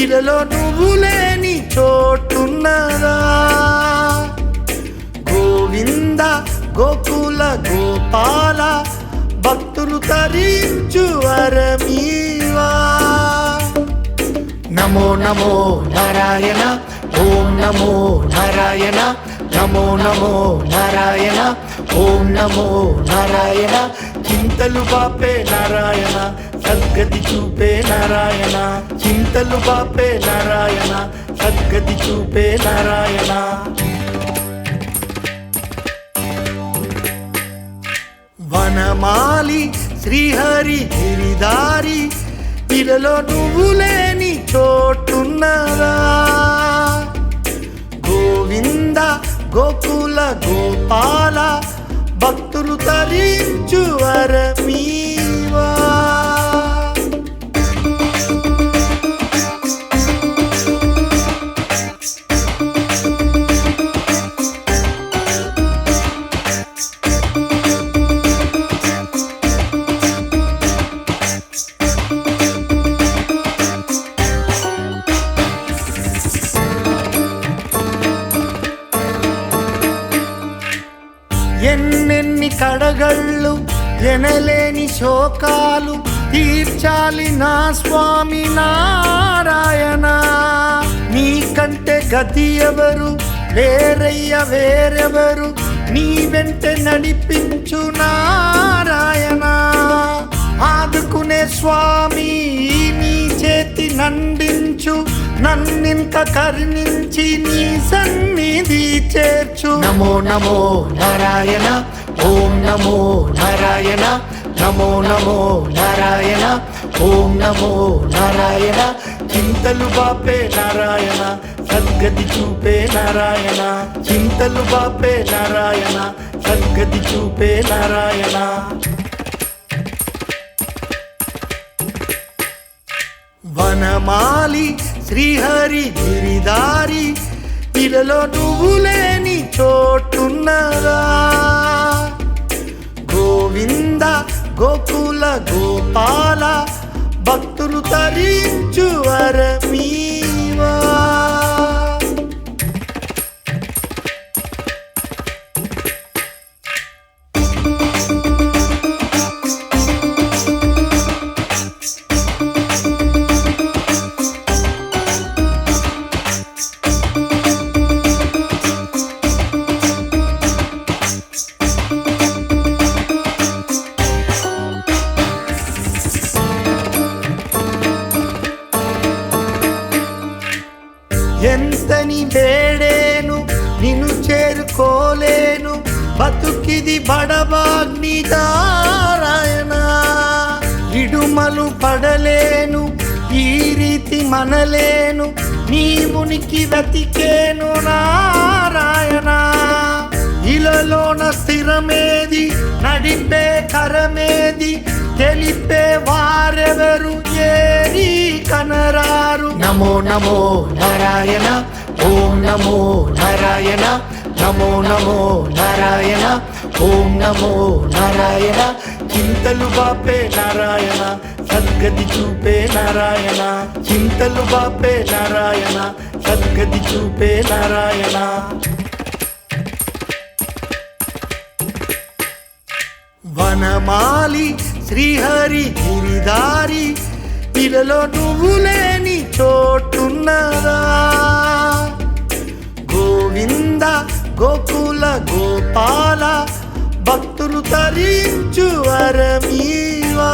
ఇలలో నువ్వు లేని చోటున్నదా? గోవింద గోకుల గోపాల భక్తులు తరించు వరమీవా. నమో నమో నారాయణ, ఓం నమో నారాయణ, నమో నమో నారాయణ, ఓం నమో నారాయణ. చింతలు బాపే నారాయణ, సద్గతి చూపే నారాయణ. చింతలు బాపే నారాయణ, సద్గతి చూపే నారాయణ. వనమాలి శ్రీహరి గిరిదారి ఇలలో నువ్వు లేని చోటున్నదా? గోవింద గోకుల గోపాల భక్తులు తరించు వరమీవా. ఎన్నెన్ని కడగళ్ళు ఎనలేని శోకాలు తీర్చాలి నా స్వామి నారాయణ. నీకంటే గతి ఎవరు వేరయ్య వేరెవరు, నీ వెంట నడిపించు నారాయణ. ఆదుకునే స్వామి నీ చేతి నందించు, నన్నింక కరుణించి నీ సన్నిధి చేర్చు. నమో నమో నారాయణ, ఓం నమో నారాయణ, నమో నమో నారాయణ, ఓం నమో నారాయణ. చింతలు బాపే నారాయణ, సద్గతి చూపే నారాయణ. చింతలు బాపే నారాయణ, సద్గతి చూపే నారాయణ. వనమాలి శ్రీహరి గిరిదారి ఇలలో నువ్వు లేని చోటున్నదా? గోవింద గోకుల గోపాల భక్తులు తరించు వరమీవా. ఎంతని వేడేను నిన్ను చేరుకోలేను, బతుకిది బడబాగ్ని నారాయణ. ఇడుమలు పడలేను ఈ రీతి మనలేను, నీ ఉనికి వెతికేను నారాయణ. ఇలలోన స్థిరమేది నడిపే కరమేది, తెలిపే వారెవరు ఏరి కనరారు. నమో నమో నారాయణ, ఓం నమో నారాయణ, నమో నమో నారాయణ, ఓం నమో నారాయణ. చింతలు బాపే నారాయణ, సద్గతి చూపే నారాయణ. చింతలు బాపే నారాయణ, సద్గతి చూపే నారాయణ. వనమాలి శ్రీహరి గిరిదారి ఇలలో నువ్వు లేని చోటున్నదా? గోవింద గోకుల గోపాల భక్తులు తరించు వరమీవా.